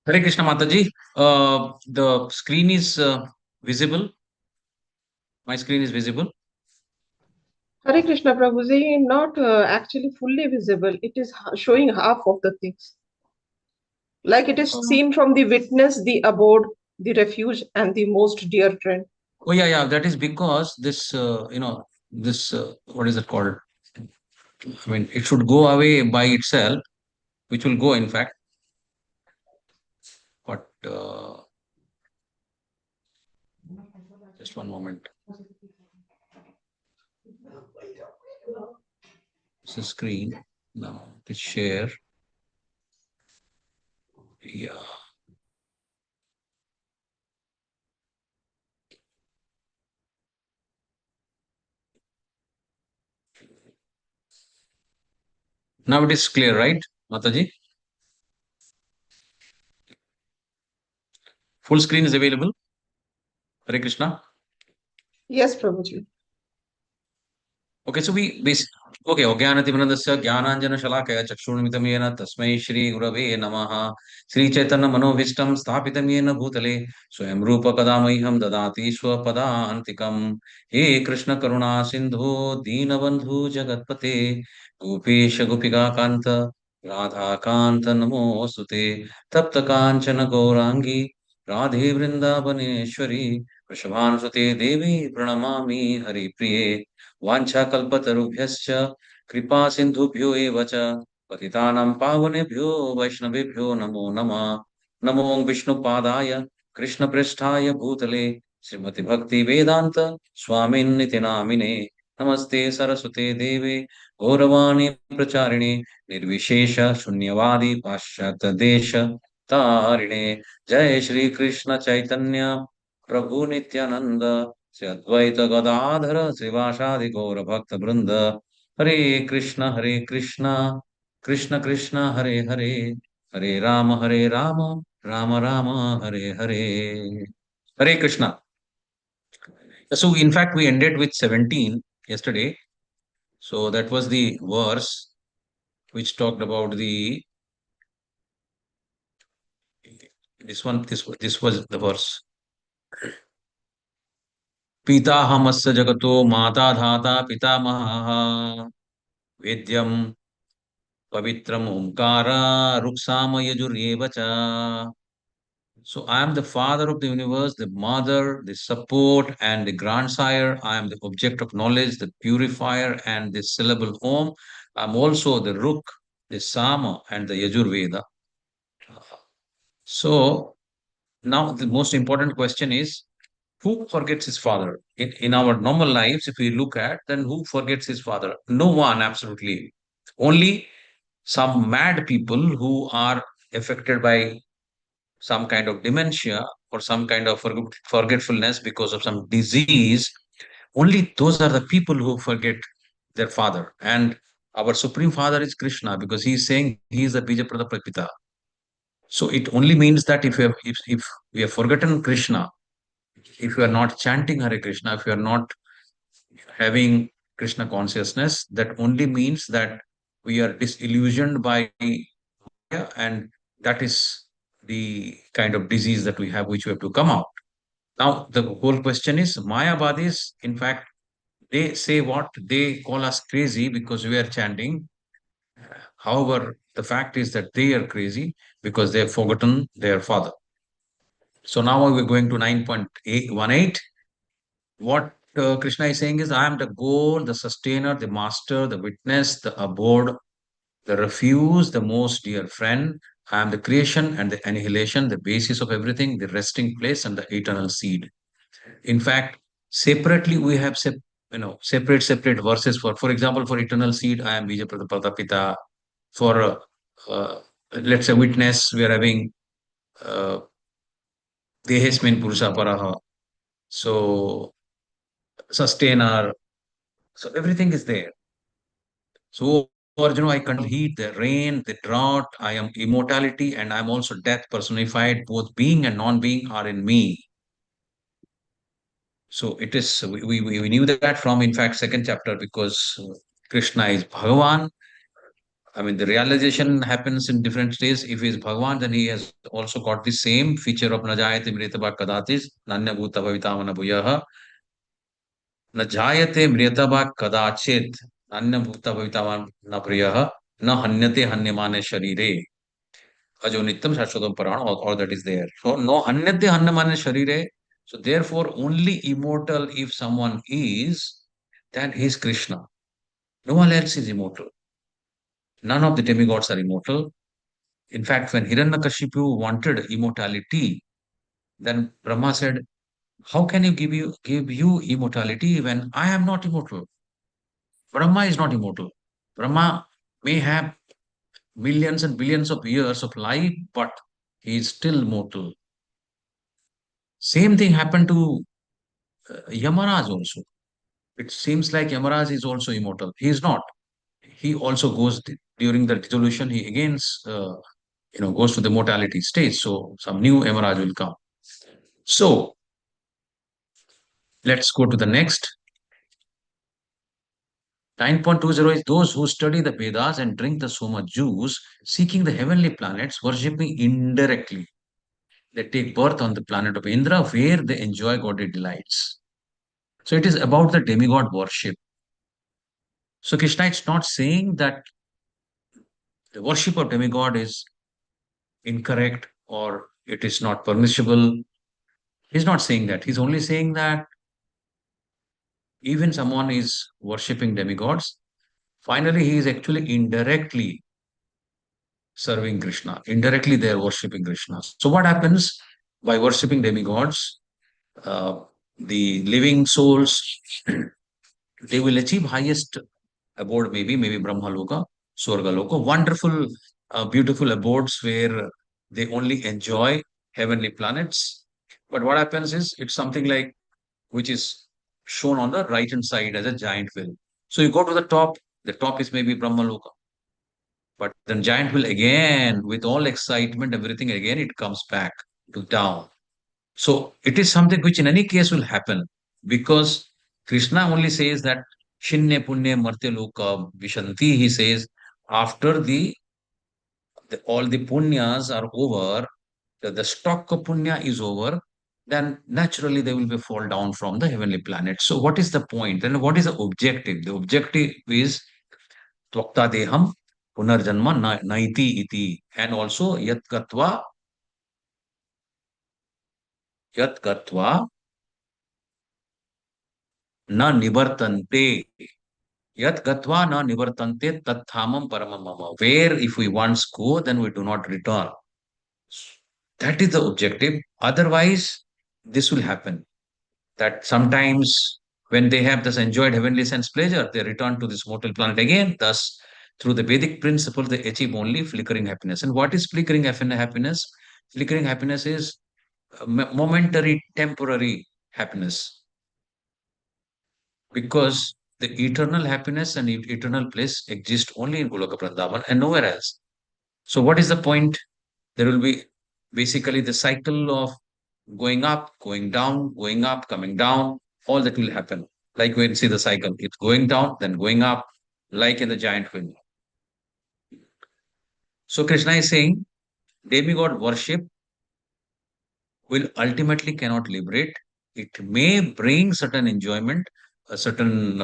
Hare Krishna Mataji. The screen is visible. My screen is visible. Hare Krishna Prabhuji, not actually fully visible. It is showing half of the things. Like it is Uh, seen from the witness, the abode, the refuge, and the most dear friend. oh yeah, yeah. That is because this, this what is it called? I mean, it should go away by itself, which will go in fact. But just one moment. This is screen. Now to share. Yeah. Now it is clear, right, Mataji? Full screen is available. Hare Krishna. Yes, Prabhuji. Okay, so we okay, Ogyanatimanandasya Jnananjana Shalakaya Chakshurnimitam Yena Tasmai Shri Gurave Namaha Sri Chaitanya Manovistam Sthapitam Yena Bhutale Swayam Rupa Kadamaiham Dadati Swapada Antikam He Krishna Karuna Sindhu Deenabandhu Jagatpate Gopesha Gopika Kanta Radha Kanta Namosute Tapta Kanchana Gaurangi Radhe Vrindavaneshwari Vrishabhanusute Devi Pranamami Hari Priye वाञ्छाकल्पतरुभ्यश्च कृपा सिन्धुभ्यो एव च पतितानां पावनेभ्यो वैष्णवेभ्यो नमो नमः नमो विष्णुपादाय कृष्णप्रेष्ठाय भूतले श्रीमति भक्ति वेदांत स्वामिन्निति नामिने नमस्ते सरस्वते देवे गौरवाणी प्रचारिणे निर्विशेष शून्यवादी पाश्चात्य देश तारिणे जय श्री कृष्ण चैतन्य प्रभु नित्यानंद श्री अद्वैत गदाधर श्रीवासादि गौर भक्त वृंद हरे Krishna Krishna Krishna Hare Hare Hare Ram Ram Ram Hare Hare Hare Krishna. So in fact we ended with 17 yesterday. So that was the verse which talked about the this was the verse. पिताहमस्य जगतो माता धाता पितामहः वेद्यं पवित्रम ओंकार रुक्साम यजुर्येव च. So I am the father of the universe, the mother, the support, and the grandsire. I am the object of knowledge, the purifier, and the syllable Om. I'm also the Ruk, the Sama, and the Yajurveda. So now the most important question is who forgets his father? In our normal lives, if we look at, then who forgets his father? No one, absolutely. Only some mad people who are affected by some kind of dementia or some kind of forgetfulness because of some disease, only those are the people who forget their father. And our Supreme Father is Krishna because he is saying he is the Bija Pradapita. So it only means that if we have forgotten Krishna, if you are not chanting Hare Krishna, if you are not having Krishna consciousness, that only means that we are disillusioned by and that is the kind of disease that we have, which we have to come out. Now, the whole question is Mayavadis, in fact, they say what? They call us crazy because we are chanting. However, the fact is that they are crazy because they have forgotten their father. So now we're going to 9.18. What Krishna is saying is, I am the goal, the sustainer, the master, the witness, the abode, the refuge, the most dear friend. I am the creation and the annihilation, the basis of everything, the resting place and the eternal seed. In fact, separately we have separate verses for example, for eternal seed, I am Bija Pradapita. For let's say witness, we are having uh, Dehesmin Purusha Paraha. So sustainer. So everything is there. So Arjuna, I control heat, the rain, the drought. I am immortality, and I am also death personified. Both being and non-being are in me. So it is. We knew that from in fact second chapter because Krishna is Bhagavan. I mean, the realization happens in different stages. If he is Bhagwan, then he has also got the same feature of Najayate Mritaba Kadatis, Nanya Bhuta Bhavitavana Bhuyaha, Najayate Mritaba Kadachit, Nanya Bhuta Bhavitavana Bhuyaha, Na Hanyate Hanyamane Sharire, Ajo Nityam Shashwatam Parana, all that is there. So, no Hanyate Hanyamane Sharire. So, therefore, only immortal if someone is, then he is Krishna. No one else is immortal. None of the demigods are immortal. In fact, when Hiranyakashipu wanted immortality, then Brahma said, "How can you give you immortality when I am not immortal? Brahma is not immortal. Brahma may have millions and billions of years of life, but he is still mortal." Same thing happened to Yamaraj also. It seems like Yamaraj is also immortal. He is not. He also goes during the dissolution. He again, goes to the mortality stage. So some new Yamaraj will come. So let's go to the next. 9.20 is those who study the Vedas and drink the Soma juice, seeking the heavenly planets, worshipping indirectly. They take birth on the planet of Indra, where they enjoy godly delights. So it is about the demigod worship. So Krishna is not saying that the worship of demigod is incorrect or it is not permissible. He's not saying that. He's only saying that even someone is worshipping demigods, finally he is actually indirectly serving Krishna. Indirectly, they are worshipping Krishna. So, what happens by worshipping demigods? Uh, the living souls, they will achieve highest abode, maybe Brahma Loka, Swarga Loka, wonderful, beautiful abodes where they only enjoy heavenly planets. But what happens is it's something like which is shown on the right hand side as a giant wheel. So you go to the top is maybe Brahma Loka. But then giant will again, with all excitement, everything again, it comes back to down. So it is something which in any case will happen because Krishna only says that Shinne Punye Martya Loka Vishanti. He says after all the punyas are over, the stock of punya is over, then naturally they will be fall down from the heavenly planet. So what is the point? Then what is the objective? The objective is Tvakta Deham Punarjanma Naiti iti. And also Yat Katva Na Nivartante. Yat Gatva Na Nivartante Tatthamam Paramamama. Where if we once go, then we do not return. That is the objective. Otherwise, this will happen. That sometimes when they have this enjoyed heavenly sense pleasure, they return to this mortal planet again. Thus, through the Vedic principle, they achieve only flickering happiness. And what is flickering happiness? Flickering happiness is momentary, temporary happiness because the eternal happiness and eternal bliss exist only in Goloka Vrindavan and nowhere else. So, what is the point? There will be basically the cycle of going up, going down, going up, coming down, all that will happen. Like when you see the cycle, it's going down, then going up, like in the giant wheel. So Krishna is saying demigod worship will ultimately cannot liberate. It may bring certain enjoyment, a certain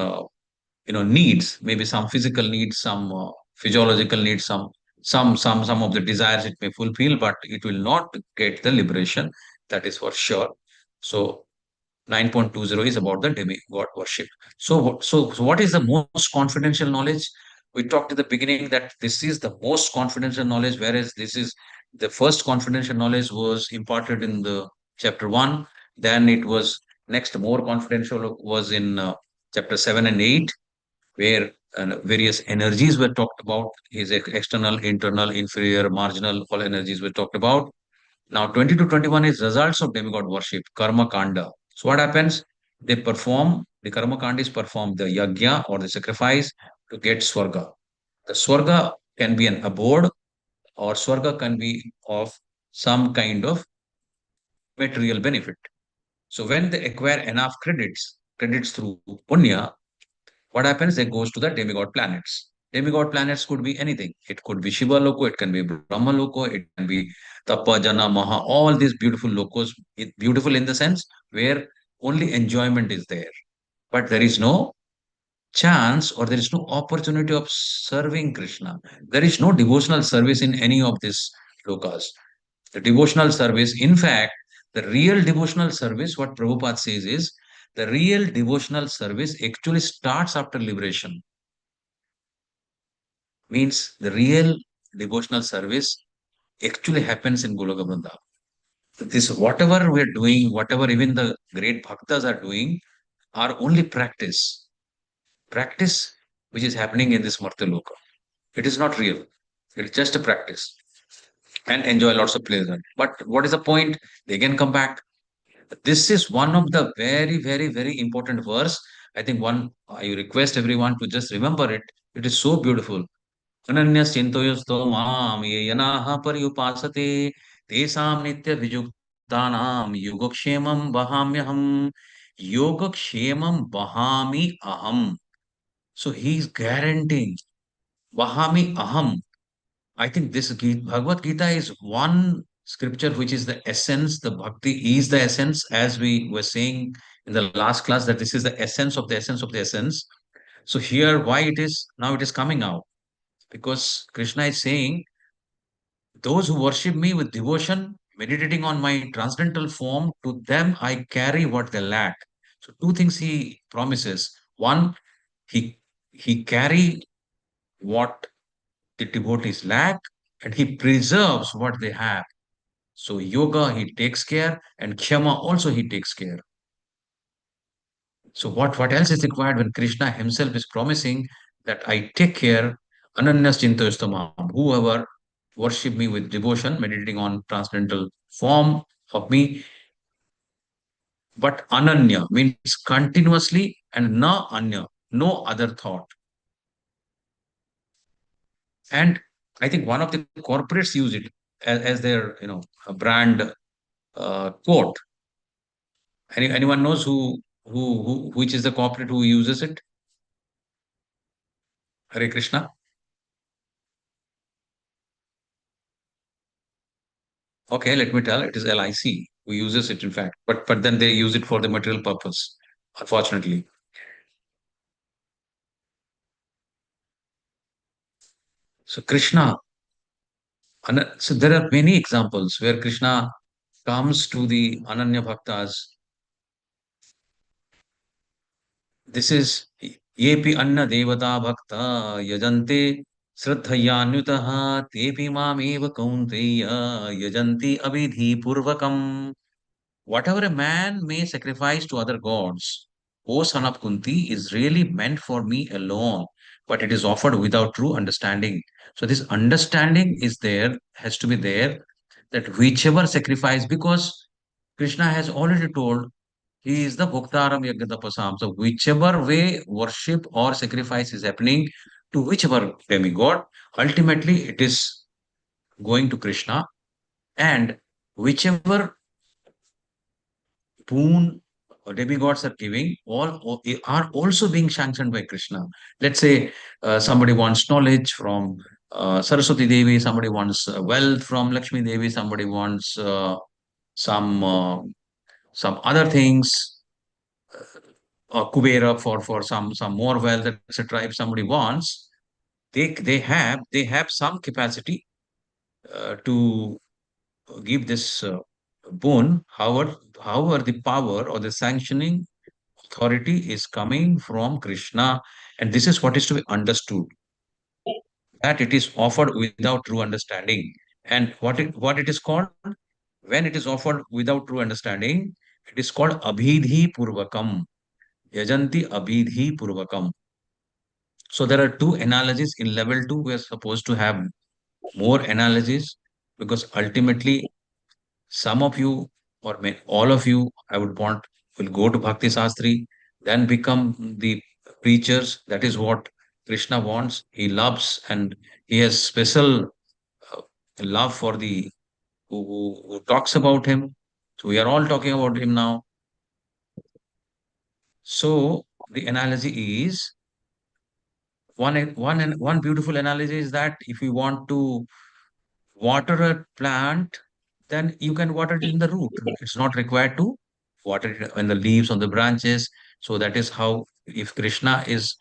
needs, maybe some physical needs, some physiological needs, some of the desires it may fulfill, but it will not get the liberation. That is for sure. So 9.20 is about the demigod worship. So what is the most confidential knowledge? We talked at the beginning that this is the most confidential knowledge, whereas this is the first confidential knowledge was imparted in the chapter 1. Then it was next more confidential was in chapter 7 and 8, where various energies were talked about. His external, internal, inferior, marginal, all energies were talked about. Now, 20 to 21 is results of demigod worship, karma kanda. So, what happens? The karma kanda is performed the yajna or the sacrifice to get swarga. The swarga can be an abode or swarga can be of some kind of material benefit. So, when they acquire enough credits through punya, what happens? They goes to the demigod planets. Demigod planets could be anything. It could be Shiva Loko, it can be Brahma Loko, it can be Tapa, Jana, Maha, all these beautiful locos, beautiful in the sense where only enjoyment is there. But there is no chance or there is no opportunity of serving Krishna. There is no devotional service in any of these lokas. The devotional service, in fact, the real devotional service, what Prabhupada says is, the real devotional service actually starts after liberation. Means the real devotional service actually happens in Goloka Vrindavan. This, whatever we are doing, whatever even the great bhaktas are doing, are only practice which is happening in this Martyaloka. It is not real. It is just a practice and enjoy lots of pleasure. But what is the point? They can come back. This is one of the very, very, very important verse. I think one, I request everyone to just remember it. It is so beautiful. अनन्यश्चिन्तयस्तो मां ये यनाः पर्युपासते तेषां नित्यभियुक्तानां योगक्षेमं वहाम्यहम् योगक्षेमं वहामि aham. So he is guaranteeing vahami aham. I think this Bhagavad Gita is one scripture which is the essence. The bhakti is the essence, as we were saying in the last class, that this is the essence of the essence of the essence. So here, why it is now it is coming out, because Krishna is saying, those who worship me with devotion, meditating on my transcendental form, to them I carry what they lack. So two things he promises. One, he he carry what the devotees lack, and he preserves what they have. So yoga he takes care, and kshama also he takes care. So what else is required when Krishna himself is promising that I take care, ananyas chintayustamam, whoever worship me with devotion, meditating on transcendental form of me, but ananya means continuously and na anya, no other thought. And I think one of the corporates use it as their brand quote. Anyone knows who which is the corporate who uses it? Hare Krishna. Okay, let me tell. It is LIC who uses it, in fact, but then they use it for the material purpose. Unfortunately, so Krishna. So there are many examples where Krishna comes to the Ananya Bhaktas. This is Yepi Anna Devata Bhakta Yajante Sraddhayanyutaha Tepi Mameva Kaunteya Yajanti Abhidhi Purvakam. Whatever a man may sacrifice to other gods, O son of Kunti, is really meant for me alone, but it is offered without true understanding. So this understanding is there, has to be there, that whichever sacrifice, because Krishna has already told he is the Bhoktaram Yagnatapasam. So whichever way worship or sacrifice is happening to whichever demigod, ultimately it is going to Krishna, and whichever boon demigods are giving are also being sanctioned by Krishna. Let's say somebody wants knowledge from Saraswati Devi, somebody wants wealth from Lakshmi Devi, somebody wants some some other things, Kubera for some more wealth, etc. If somebody wants, they have some capacity to give this boon. However, the power or the sanctioning authority is coming from Krishna, and this is what is to be understood, that it is offered without true understanding. And what it is called when it is offered without true understanding, it is called abhidhi purvakam, yajanti abhidhi purvakam. So there are two analogies in level two. We are supposed to have more analogies, because ultimately some of you, or all of you, I would want, will go to Bhakti Sastri, then become the preachers. That is what Krishna wants. He loves, and he has special uh, love for the who talks about him. So we are all talking about him now. So the analogy is, One beautiful analogy is that if you want to water a plant, then you can water it in the root. It's not required to water it in the leaves, on the branches. So that is how, if Krishna is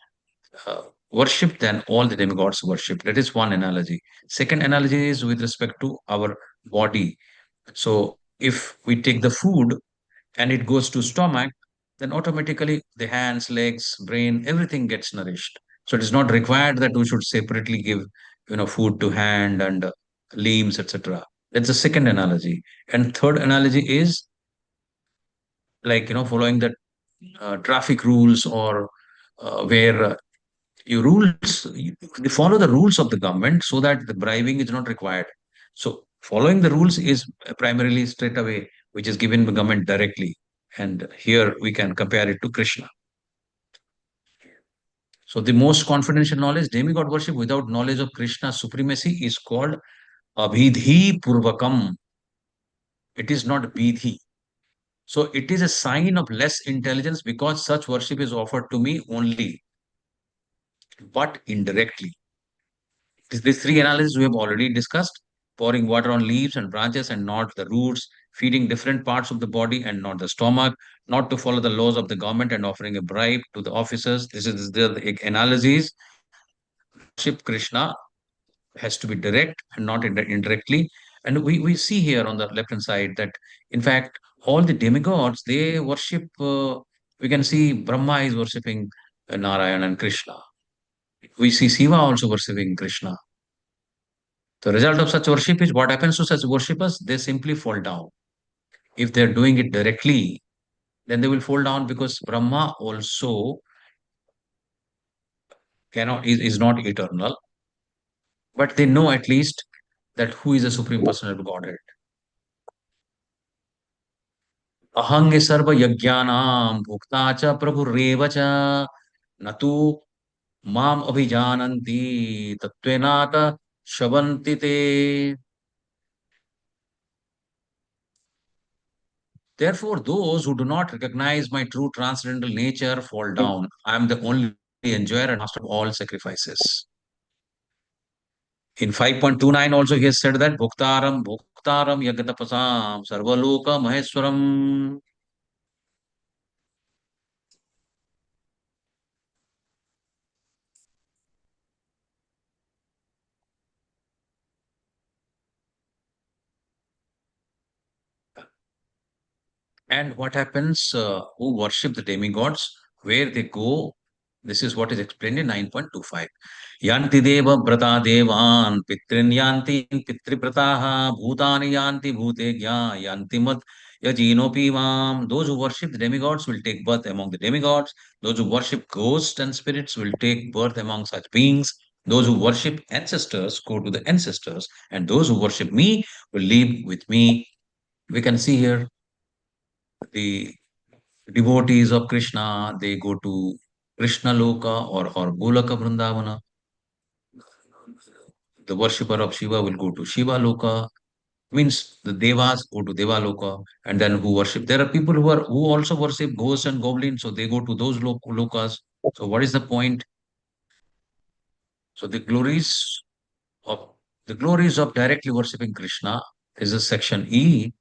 uh, worshipped, then all the demigods worship. That is one analogy. Second analogy is with respect to our body. So if we take the food and it goes to stomach, then automatically the hands, legs, brain, everything gets nourished. So it is not required that we should separately give, food to hand and limbs, etc. That's the second analogy. And third analogy is like, following the traffic rules, or where they follow the rules of the government so that the bribing is not required. So following the rules is primarily straight away, which is given the government directly. And here we can compare it to Krishna. So the most confidential knowledge, demigod worship without knowledge of Krishna's supremacy, is called abhidhi purvakam. It is not bidhi. So it is a sign of less intelligence because such worship is offered to me only, but indirectly. These three analyses we have already discussed: pouring water on leaves and branches and not the roots, feeding different parts of the body and not the stomach, not to follow the laws of the government and offering a bribe to the officers. This is the analyses. To worship Krishna has to be direct and not indirectly. And we see here on the left hand side that, in fact, all the demigods, they worship, we can see Brahma is worshipping Narayan and Krishna. We see Shiva also worshipping Krishna. The result of such worship is, what happens to such worshippers? They simply fall down. If they're doing it directly, then they will fall down, because Brahma also is not eternal, but they know at least that who is the supreme personality of Godhead. अहंग सर्व यज्ञानां भुक्ता च प्रभुरेव च न तु माम अभिजानन्ति तत्त्वेनात शवन्ति ते. Therefore, those who do not recognize my true transcendental nature fall down. I am the only enjoyer and master of all sacrifices. In 5.29 also he has said that Bhuktaram Bhuktaram Yagatapasam Sarvaloka Maheswaram. And what happens, who worship the demigods, where they go? This is what is explained in 9.25. Yanti deva brata devan pitrin yanti pitribrataha bhutani yanti bhutegya yanti mat yajino pivam. Those who worship the demigods will take birth among the demigods. Those who worship ghosts and spirits will take birth among such beings. Those who worship ancestors go to the ancestors, and those who worship me will live with me. We can see here the devotees of Krishna, they go to Krishna Loka, or Golaka Vrindavana. The worshipper of Shiva will go to Shiva Loka. Means the Devas go to Deva Loka, and then who worship. There are people who also worship ghosts and goblins, so they go to those lokas. So what is the point? So of the glories of directly worshipping Krishna is a section E.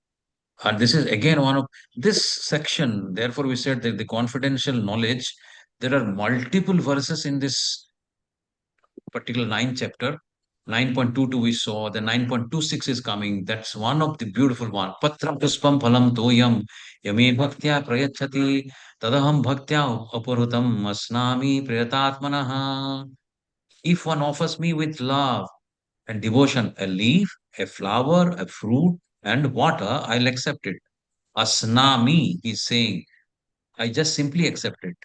And this is again one of this section. Therefore, we said that the confidential knowledge, there are multiple verses in this particular ninth chapter. 9.22 we saw, the 9.26 is coming. That's one of the beautiful one. Patra puspam phalam toyam yame bhaktya prayachati tadaham bhaktya aparutam asnami prayatatmanaha. If one offers me with love and devotion a leaf, a flower, a fruit, and water, I'll accept it. Asnami, he's saying, I just simply accept it.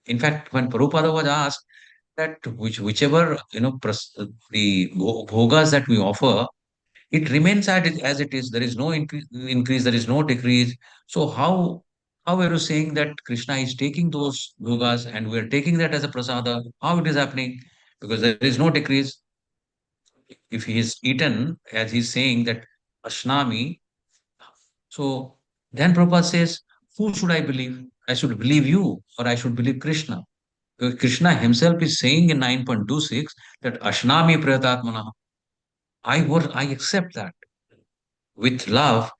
In fact, when Prabhupada was asked that whichever, the bhogas that we offer, it remains as it is. There is no increase, there is no decrease. So how are you saying that Krishna is taking those bhogas and we are taking that as a prasada? How it is happening? Because there is no decrease. If he is eaten, as he's saying that Ashnami, so then Prabhupada says, who should I believe? I should believe you, or I should believe Krishna. Krishna himself is saying in 9.26 that Ashnami Prayatatmana. I accept that with love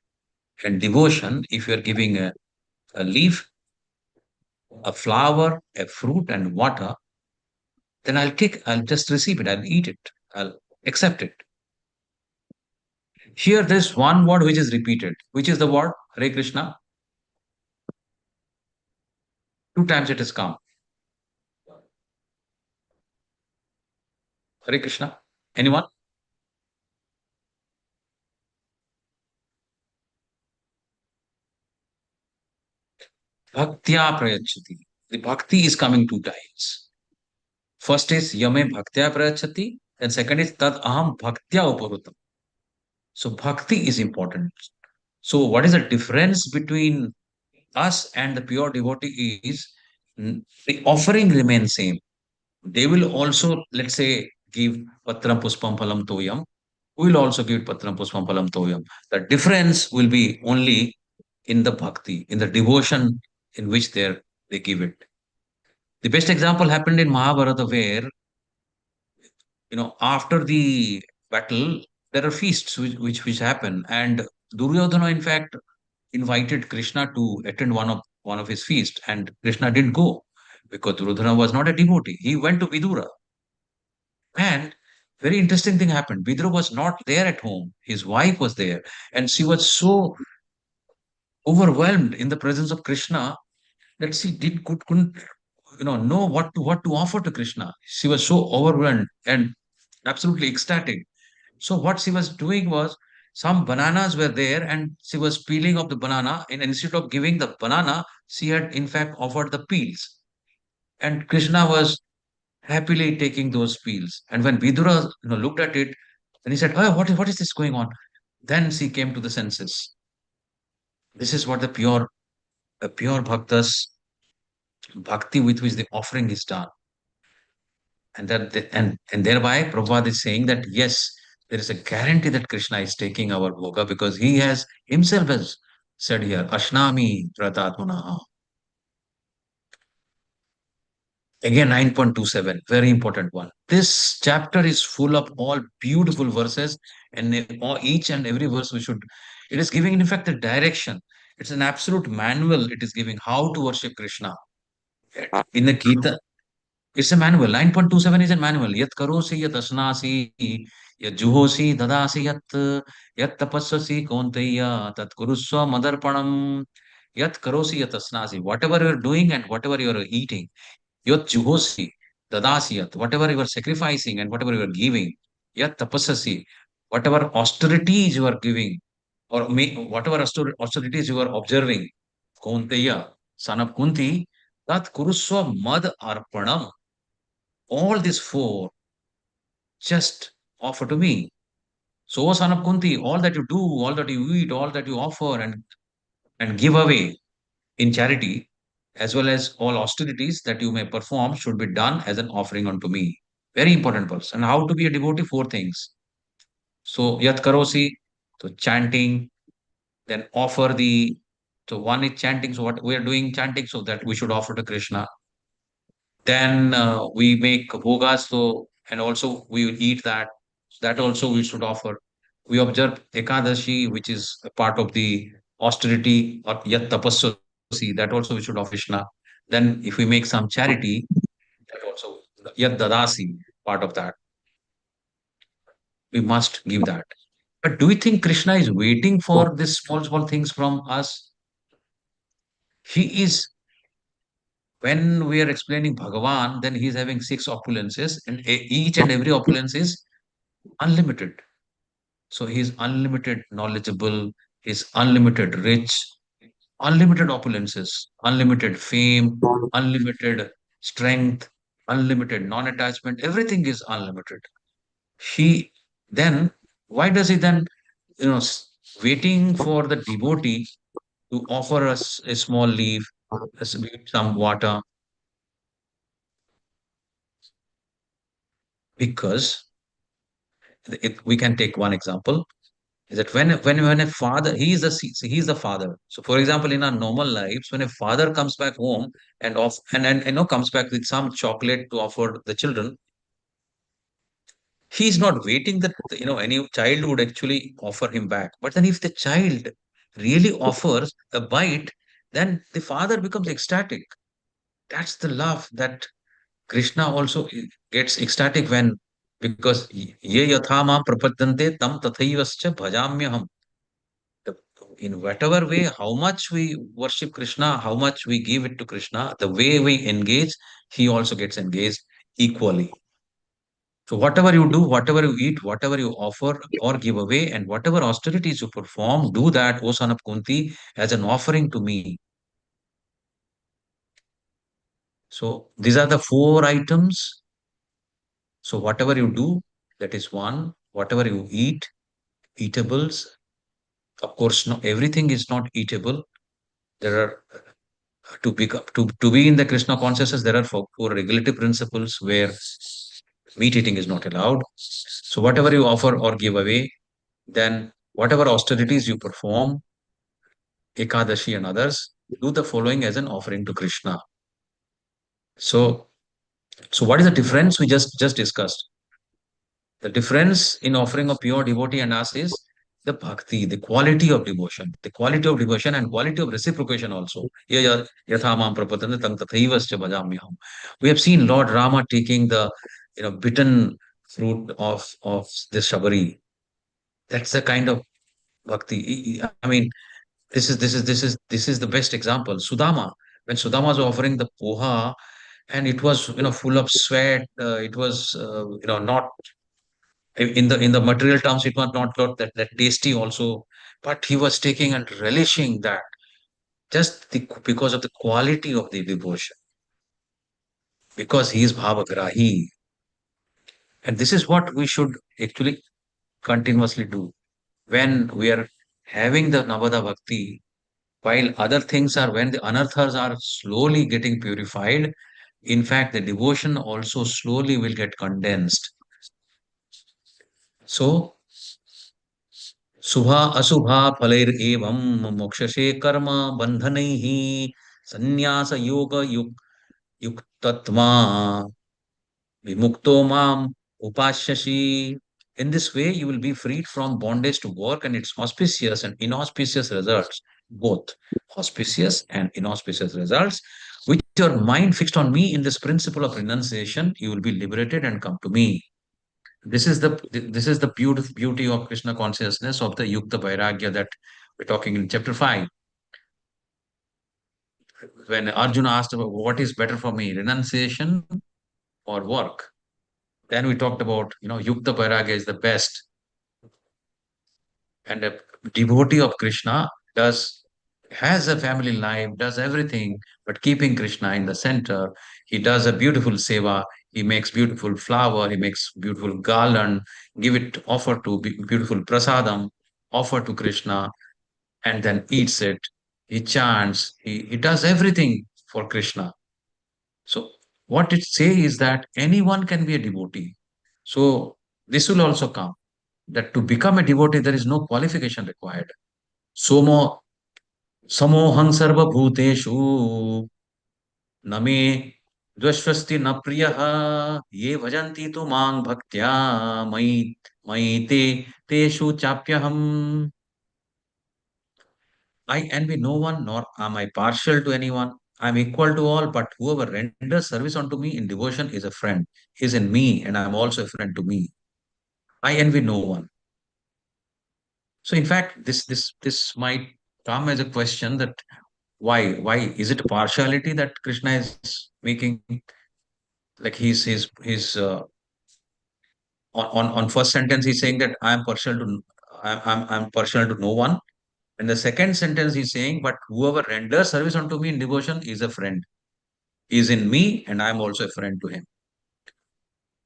and devotion. If you are giving a leaf, a flower, a fruit, and water, then I'll just receive it, I'll eat it, I'll accept it. Here, there's one word which is repeated, which is the word Hare Krishna. Two times it has come. Hare Krishna. Anyone? Bhaktya prayachati. The bhakti is coming two times. First is yame bhaktya prayachati, and second is tad aham bhaktya uparutam. So bhakti is important. So what is the difference between us and the pure devotee is the offering remains same. They will also, let's say, give patram puspam phalam toyam. We will also give patram puspam phalam toyam. The difference will be only in the bhakti, in the devotion in which they give it. The best example happened in Mahabharata, where after the battle there are feasts which happen, and Duryodhana in fact invited Krishna to attend one of his feasts, and Krishna didn't go because Duryodhana was not a devotee. He went to Vidura, and very interesting thing happened. Vidura was not there at home. His wife was there, and she was so overwhelmed in the presence of Krishna that she couldn't know what to offer to Krishna. She was so overwhelmed and absolutely ecstatic. So what she was doing was, some bananas were there and she was peeling off the banana, and instead of giving the banana, she had in fact offered the peels. And Krishna was happily taking those peels. And when Vidura looked at it, and he said, "Oh, what is this going on?" Then she came to the senses. This is what the pure bhaktas bhakti with which the offering is done. And thereby Prabhupada is saying that yes, there is a guarantee that Krishna is taking our bhoga, because he himself has said here, Ashnami Pratatmana. Again, 9.27, very important one. This chapter is full of all beautiful verses, and each and every verse it is giving, in fact, the direction. It's an absolute manual. It is giving how to worship Krishna. In the Gita, it's a manual. 9.27 is a manual. Yat karosi, yat asnasi, yat juhosi, dadasi, yat tapassasi, konteya, tat kuruswa madarpanam, yat karosi, yat asnasi. Whatever you're doing and whatever you're eating, yat juhosi, dadasi, yat, whatever you are sacrificing and whatever you are giving, yat tapassasi, whatever austerities you are giving, or whatever austerities you are observing, konteya, son of Kunti, tat kuruswa mad arpanam. All these four just offer to me. So, O son of Kunti, all that you do, all that you eat, all that you offer and give away in charity, as well as all austerities that you may perform, should be done as an offering unto me. Very important verse. And how to be a devotee? Four things. So, Yat Karosi, so chanting, then offer the. So, one is chanting. So, what we are doing chanting, so that we should offer to Krishna. Then we make bhogas, so and also we will eat that. That also we should offer. We observe Ekadashi, which is a part of the austerity, or Yat Tapassasi, that also we should offer Krishna. Then if we make some charity, that also Yat Dadasi, part of that, we must give that. But do you think Krishna is waiting for these small, small things from us? He is, when we are explaining Bhagavan, then he is having six opulences, and each and every opulence is unlimited. So he is unlimited knowledgeable, he is unlimited rich, unlimited opulences, unlimited fame, unlimited strength, unlimited non-attachment. Everything is unlimited. He then, why does he then, waiting for the devotee to offer us a small leaf, some water, because we can take one example. Is that when a father, he is the father. So for example, in our normal lives, when a father comes back home and off and comes back with some chocolate to offer the children, he's not waiting that any child would actually offer him back. But then if the child really offers a bite, then the father becomes ecstatic. That's the love that Krishna also gets ecstatic when, because ye yatha mam prapadyante tam tathaivascha bhajamyaham. The- In whatever way, how much we worship Krishna, how much we give it to Krishna, the way we engage, he also gets engaged equally. So whatever you do, whatever you eat, whatever you offer or give away, and whatever austerities you perform, do that, O son of Kunti, as an offering to me. So these are the four items. So whatever you do, that is one. Whatever you eat, eatables. Of course, no, everything is not eatable. There are to be in the Krishna consciousness, there are four regulative principles where meat eating is not allowed. So whatever you offer or give away, then whatever austerities you perform, Ekadashi and others, do the following as an offering to Krishna. So, so what is the difference we just discussed? The difference in offering a pure devotee and us is the bhakti, the quality of devotion and quality of reciprocation also. Yatha mam prapadanne tam tathaivascha bhajamyaham. We have seen Lord Rama taking the bitten fruit of this shabari. That's the kind of bhakti. I mean, this is the best example. Sudama, when Sudama was offering the poha, and it was full of sweat. It was not in the material terms. It was not that tasty also, but he was taking and relishing that because of the quality of the devotion, because he is bhavagrahi, and this is what we should actually continuously do when we are having the Navada Bhakti. While other things are, when the anarthas are slowly getting purified, in fact, the devotion also slowly will get condensed. So, शुभा अशुभा फलैरेवं मोक्षसे कर्म बंधनैः संन्यास योग युक्तत्वा vimukto mam upasyashi. In this way, you will be freed from bondage to work and its auspicious and inauspicious results, both auspicious and inauspicious results. With your mind fixed on me in this principle of renunciation, you will be liberated and come to me. This is the beauty of Krishna consciousness, of the Yukta Vairagya that we're talking in chapter 5. When Arjuna asked about what is better for me, renunciation or work, then we talked about, Yukta Vairagya is the best. And a devotee of Krishna has a family life, does everything, but keeping Krishna in the center. He does a beautiful seva. He makes beautiful flower. He makes beautiful garland. Give it, offer to beautiful prasadam, offer to Krishna, and then eats it. He chants. He does everything for Krishna. So what it says is that anyone can be a devotee. So this will also come, that to become a devotee, there is no qualification required. Somo Samohang sarvabhuteshu न मे द्वष्वस्ति न प्रियः ये भजन्ति तु मां भक्त्या मयि मयि तेषु चाप्यहम्. I envy no one, nor am I partial to anyone. I am equal to all, but whoever renders service unto me in devotion is a friend, is in me, and I am also a friend to me. I envy no one. So, in fact, this might come as a question that why is it a partiality that Krishna is making? Like on first sentence he's saying that I'm partial to no one. In the second sentence he's saying, but whoever renders service unto me in devotion is a friend, is in me, and I'm also a friend to him.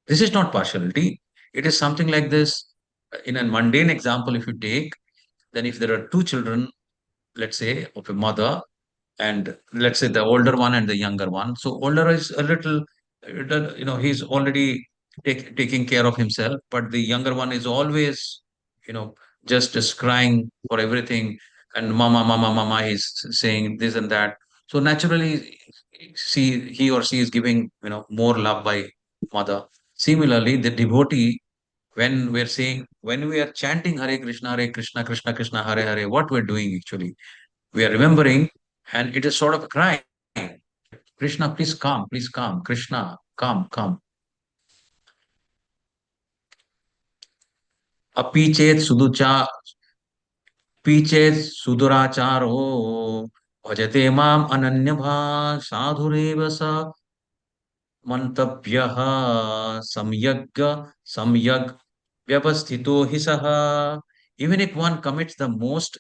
This is not partiality. It is something like this. In a mundane example, if you take, then if there are two children, let's say of a mother, and let's say the older one and the younger one. So older is a little, he's already taking care of himself, but the younger one is always, you know, just crying for everything, and mama, mama, mama, he's saying this and that. So naturally, he or she is giving, more love by mother. Similarly, the devotee, when we are chanting Hare Krishna, Krishna Krishna, Hare Hare, what we're doing actually, we are remembering, and it is sort of a cry that Krishna, please come, Krishna, come. अपि चेत सुदुराचारो भजते माम अनन्य साधुरेव स मंतव्यः सम्यग् सम्यग् व्यवस्थितो हि सः. Even if one commits the most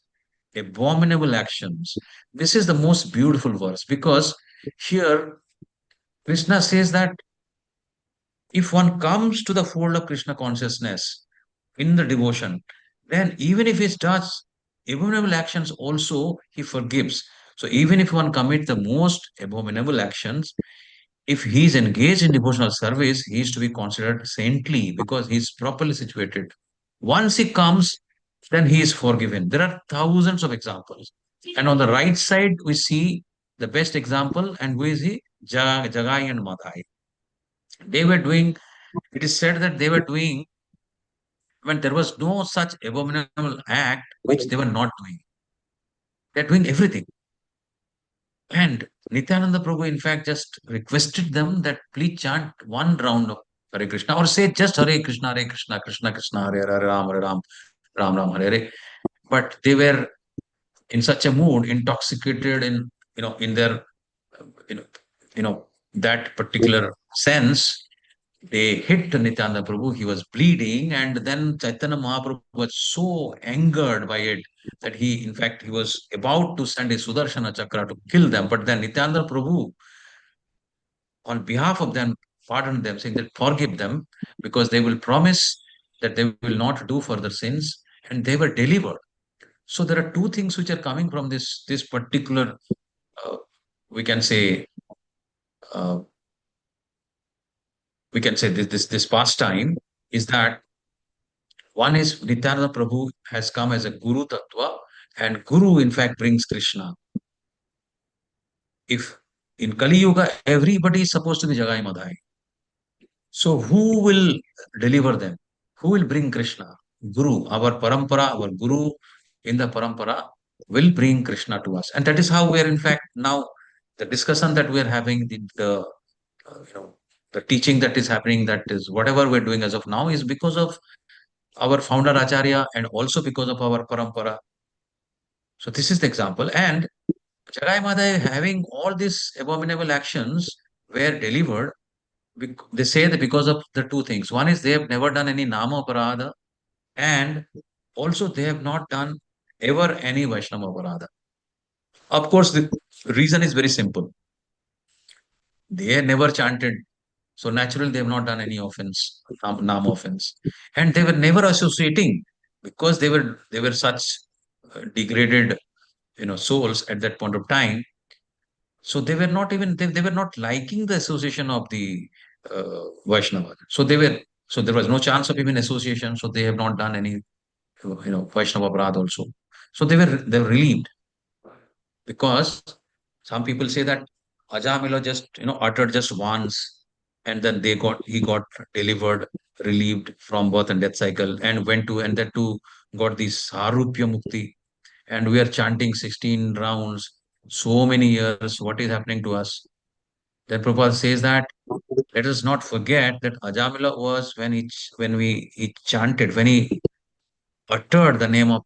abominable actions, this is the most beautiful verse, because here Krishna says that if one comes to the fold of Krishna consciousness in the devotion, then even if he does abominable actions, also he forgives. So even if one commits the most abominable actions, if he is engaged in devotional service, he is to be considered saintly because he is properly situated. Once he comes, then he is forgiven. There are thousands of examples. And on the right side, we see the best example, and who is he? Jagai and Madhai. They were doing, it is said that they were doing when there was no such abominable act which they were not doing. They're doing everything. And Nityananda Prabhu, in fact, just requested them that please chant one round of Hare Krishna, or say just Hare Krishna, Krishna Krishna, Hare Ram, Ram Ram, Hare Hare. But they were in such a mood, intoxicated in their, you know, that particular sense. They hit Nityananda Prabhu. He was bleeding, and then Chaitanya Mahaprabhu was so angered by it that in fact, he was about to send a Sudarshana Chakra to kill them. But then Nityananda Prabhu, on behalf of them, pardoned them, saying that forgive them because they will promise that they will not do further sins, and they were delivered. So there are two things which are coming from this particular, uh, we can say, uh, this pastime is that one is Nityananda Prabhu has come as a Guru Tattva, and Guru, in fact, brings Krishna. If in Kali Yuga, everybody is supposed to be Jagai Madhai. So who will deliver them? Who will bring Krishna? Guru, our parampara, our Guru in the parampara will bring Krishna to us. And that is how we are, in fact, now the discussion that we are having, the teaching that is happening, that is whatever we're doing as of now, is because of our founder Acharya and also because of our parampara. So this is the example. And Jagai Madhai, having all these abominable actions, were delivered. They say that because of the two things. One is they have never done any Nama Parada, and also they have not done ever any Vaishnava Parada. Of course, the reason is very simple. They have never chanted. So naturally, they have not done any offense, Nama offense. And they were never associating because they were such degraded, souls at that point of time. So they were not even they were not liking the association of the Vaishnava. So there was no chance of even association. So they have not done any Vaishnava Brad also. So they were relieved, because some people say that Ajamila just uttered just once, and then he got delivered, relieved from birth and death cycle, and went to and that too got this Sarupya Mukti, and we are chanting 16 rounds so many years. What is happening to us? Then Prabhupada says that let us not forget that Ajamila was he chanted, when he uttered the name of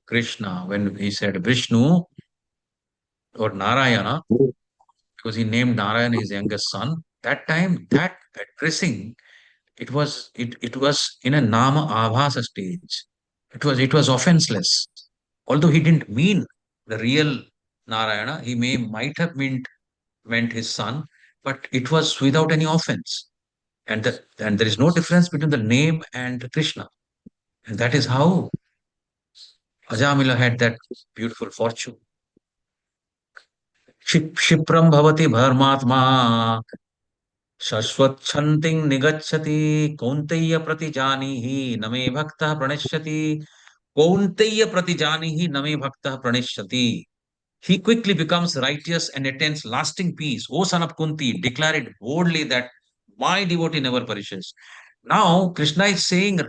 Krishna, when he said Vishnu or Narayana, because he named Narayana his youngest son. That time, that addressing, it was in a Nama Abhasa stage. It was offenseless. Although he didn't mean the real Narayana, he might have meant his son, but it was without any offense. And there is no difference between the name and Krishna. And that is how Ajamila had that beautiful fortune. Shipram bhavati bharmatma shashwatchanting nigacchati kaunteya pratijanihi name bhakta pranashyati Kaunteya pratijanihi name bhaktah pranishyati. He quickly becomes righteous and attains lasting peace. O son of Kunti, declare it boldly that my devotee never perishes. Now, Krishna is saying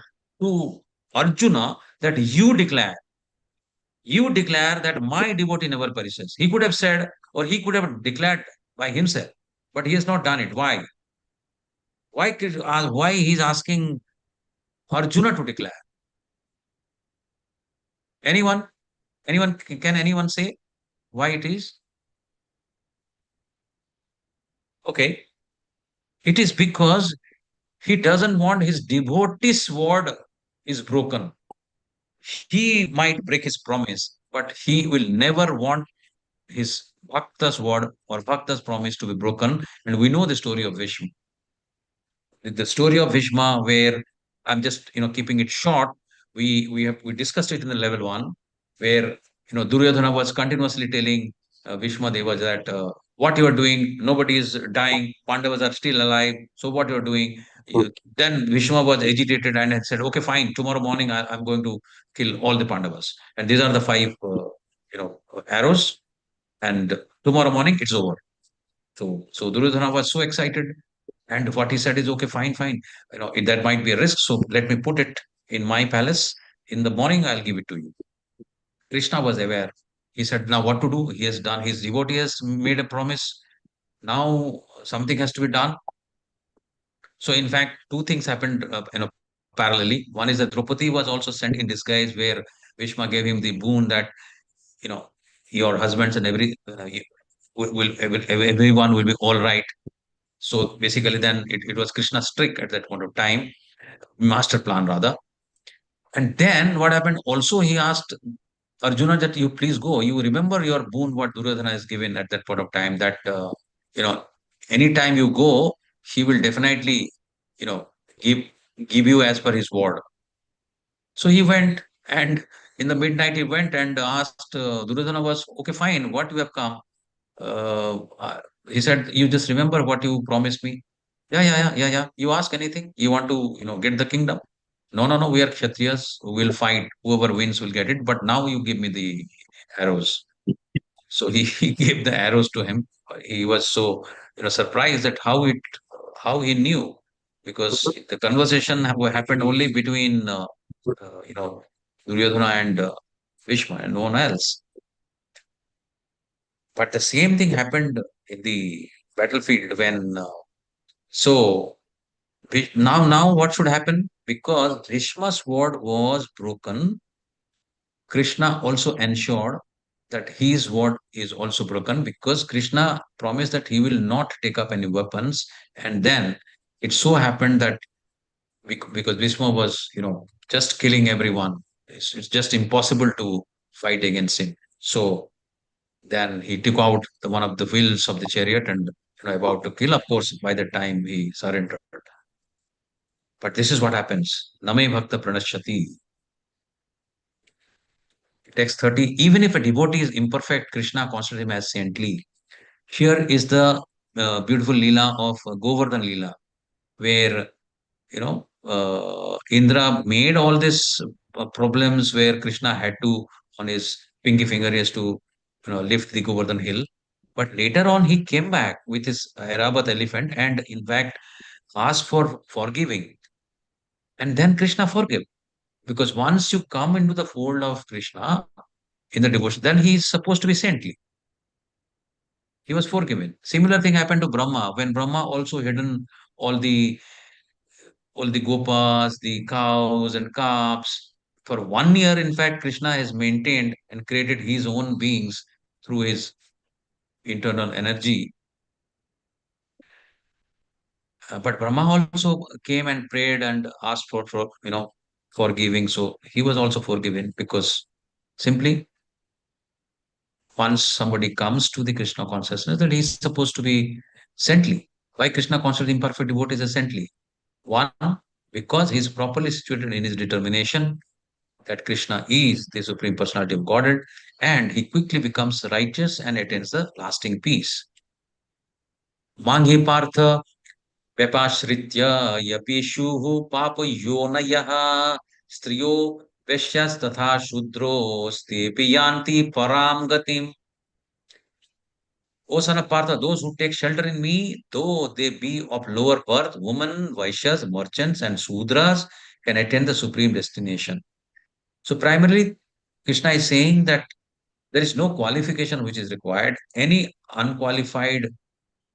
to Arjuna that you declare that my devotee never perishes. He could have said, or he could have declared by himself, but he has not done it. Why? Why he's asking Arjuna to declare? Anyone? Anyone? Can anyone say why it is? Okay. It is because he doesn't want his devotee's word is broken. He might break his promise, but he will never want his bhakta's word or bhakta's promise to be broken. And we know the story of Vishnu. The story of Bhishma, where I'm just keeping it short. We discussed it in the level one, where Duryodhana was continuously telling Bhishma Deva that what you are doing, nobody is dying, Pandavas are still alive. So what you are doing? Then Bhishma was agitated and had said, "Okay, fine. Tomorrow morning I'm going to kill all the Pandavas, and these are the five arrows, and tomorrow morning it's over." So Duryodhana was so excited, and what he said is, okay, fine, fine. That might be a risk. So let me put it in my palace. In the morning, I'll give it to you. Krishna was aware. He said, now what to do? He has done, his devotee has made a promise. Now something has to be done. So in fact, two things happened, parallelly. One is that Draupadi was also sent in disguise, where Bhishma gave him the boon that, you know, your husbands and everyone will be all right. So basically, then it was Krishna's trick at that point of time, master plan rather. And then what happened? Also, he asked Arjuna that you please go. You remember your boon, what Duryodhana has given at that point of time, that, you know, anytime you go, he will definitely, you know, give, give you as per his word. So he went, and in the midnight, he went and asked Duryodhana was, okay, fine, what you have come? Uh, uh, he said, you just remember what you promised me. Yeah, yeah, yeah, yeah, yeah. You ask anything. You want to, get the kingdom. No, no, no. We are Kshatriyas. We'll fight. Whoever wins will get it. But now you give me the arrows. So he, he gave the arrows to him. He was so, surprised at how he knew, because the conversation happened only between, uh, you know, Duryodhana and Bhishma and no one else. But the same thing happened in the battlefield when so now what should happen? Because Bhishma's word was broken, Krishna also ensured that his word is also broken, because Krishna promised that he will not take up any weapons. And then it so happened that because Bhishma was, just killing everyone, it's just impossible to fight against him. So then he took out one of the wheels of the chariot and, about to kill. Of course, by the time he surrendered. But this is what happens. Name Bhakta Pranashati. Text 30. Even if a devotee is imperfect, Krishna considers him as saintly. Here is the beautiful Leela of Govardhan Leela, where, Indra made all these problems where Krishna had to, on his pinky finger, he has to, lift the Govardhan hill. But later on, he came back with his Airabat elephant and, in fact, asked for forgiving. And then Krishna forgave. Because once you come into the fold of Krishna in the devotion, then he is supposed to be saintly. He was forgiven. Similar thing happened to Brahma when Brahma also hidden all the all the gopas, the cows and calves. For 1 year, in fact, Krishna has maintained and created his own beings through his internal energy. But Brahma also came and prayed and asked for forgiving. So he was also forgiven, because simply once somebody comes to the Krishna consciousness, that he's supposed to be saintly. Why Krishna considers imperfect devotees as saintly? One, because he's properly situated in his determination that Krishna is the Supreme Personality of Godhead, and he quickly becomes righteous and attains the lasting peace. Manghi Partha व्यपाश्रित्य यपीषुः पापयोनयः स्त्रियो Veshyas tatha shudrosti piyanti param gatim. O son of Partha, those who take shelter in me, though they be of lower birth, women, Vaishyas, merchants, and Sudras, can attain the supreme destination. So, primarily, Krishna is saying that there is no qualification which is required. Any unqualified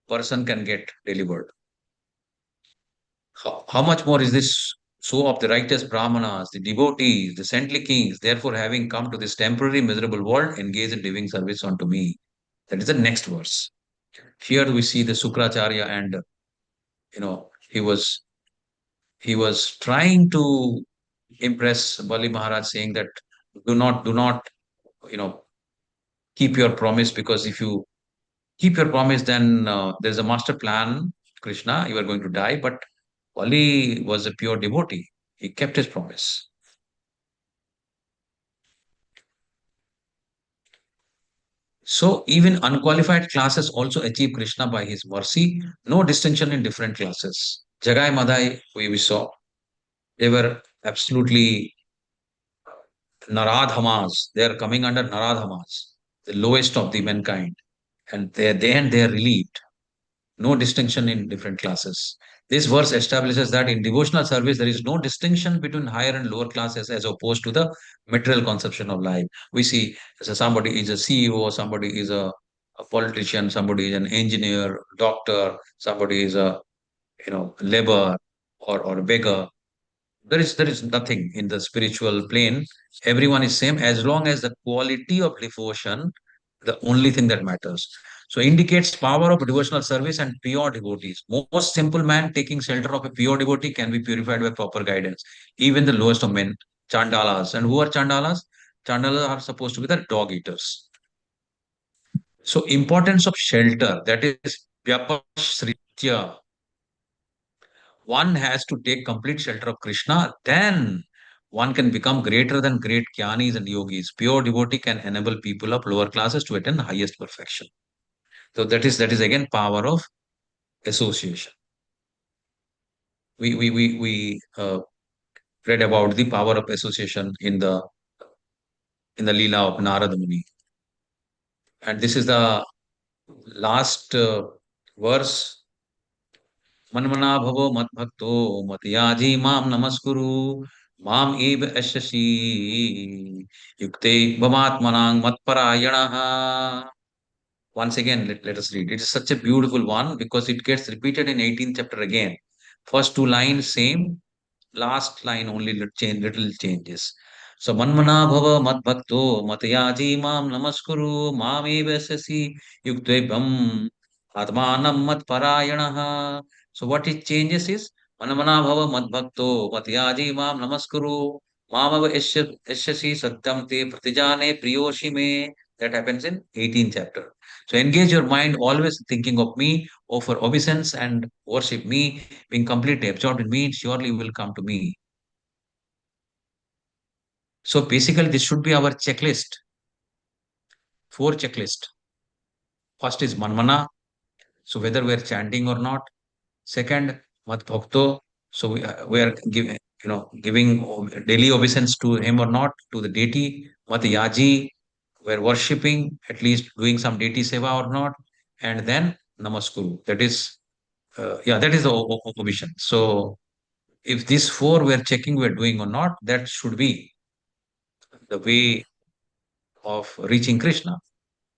person can get delivered. How much more is this so of the righteous Brahmanas, the devotees, the saintly kings, therefore, having come to this temporary miserable world, engage in giving service unto me? That is the next verse. Here we see the Sukracharya, and he was trying to impress Bali Maharaj, saying that do not you know keep your promise, because if you keep your promise, then there's a master plan, Krishna, you are going to die. But Bali was a pure devotee. He kept his promise. So even unqualified classes also achieve Krishna by his mercy. No distinction in different classes. Jagai Madai, we saw, they were absolutely Naradhamas. They are coming under Naradhamas, the lowest of the mankind. And they are relieved. No distinction in different classes. This verse establishes that in devotional service, there is no distinction between higher and lower classes as opposed to the material conception of life. We see, so somebody is a CEO, somebody is a politician, somebody is an engineer, doctor, somebody is a labor or a beggar. There is nothing in the spiritual plane. Everyone is same as long as the quality of devotion, the only thing that matters. So indicates power of devotional service and pure devotees. Most simple man taking shelter of a pure devotee can be purified by proper guidance. Even the lowest of men, chandalas. And who are chandalas? Chandalas are supposed to be the dog eaters. So importance of shelter, that is vyapashritya. One has to take complete shelter of Krishna, then one can become greater than great jnanis and yogis. Pure devotee can enable people of lower classes to attain highest perfection. So that is again power of association. We read about the power of association in the Leela of Narada Muni, and this is the last verse. Manmana bhavo mat bhakto mat yaji mam namaskuru mam eb ashashi yukte bhamatmanang mat parayanaha. Once again, let us read. It is such a beautiful one because it gets repeated in 18th chapter again. First two lines same, last line only little changes. So manmana bhava mad bhakto matyaji mam namaskuru mam evasasi yuktebham atmanam mat parayanaha. So what it changes is manmana bhava mad bhakto matyaji mam namaskuru mamava eshyasi satyam te pratijane priyoshi me. That happens in 18th chapter. So engage your mind always thinking of me, offer obeisance and worship me, being completely absorbed in me, surely you will come to me. So basically, this should be our checklist, four checklist. First is manmana. So whether we are chanting or not. Second, mat bhakto. So we are giving daily obeisance to him or not, to the deity. Mat yaji, we are worshipping, at least doing some deity seva or not. And then namaskuru. That is the omission. So if these four we are checking we are doing or not, that should be the way of reaching Krishna.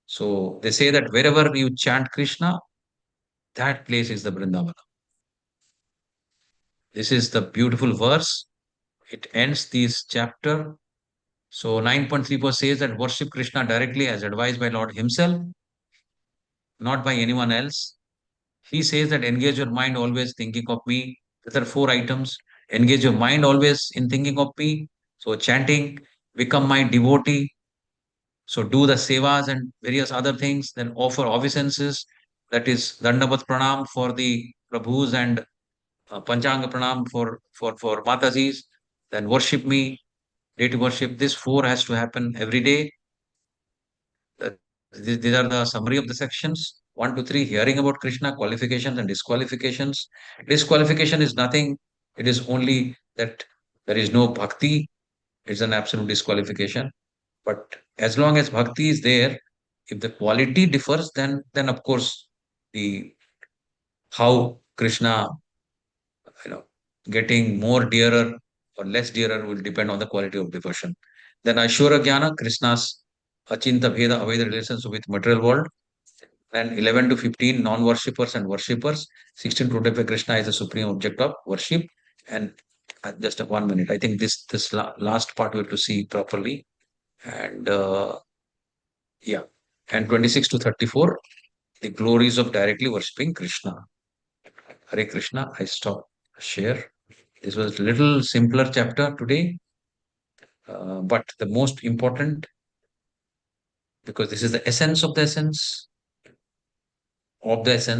So they say that wherever you chant Krishna, that place is the Vrindavana. This is the beautiful verse. It ends this chapter. So 9.34 says that worship Krishna directly as advised by Lord Himself, not by anyone else. He says that engage your mind always thinking of me. There are four items. Engage your mind always in thinking of me. So chanting, become my devotee. So do the sevas and various other things, then offer obeisances, that is Dandavat Pranam for the Prabhus and Panchanga Pranam for Matajis, then worship me, deity worship. This four has to happen every day. These are the summary of the sections. 1 to 3, hearing about Krishna, qualifications and disqualifications. Disqualification is nothing, it is only that there is no bhakti. it's an absolute disqualification. But as long as bhakti is there, if the quality differs, then of course the how Krishna, you know, getting more dearer or less dearer will depend on the quality of devotion. Then Ashura Jnana, Krishna's Achinta Bheda Aveda relations with material world. And 11 to 15, non-worshippers and worshippers. 16 to 25, Krishna is the supreme object of worship. And just 1 minute, I think this last part we have to see properly. And yeah, and 26 to 34, the glories of directly worshipping Krishna. Hare Krishna, I stop share. This was a little simpler chapter today, but the most important, because this is the essence of the essence of the essence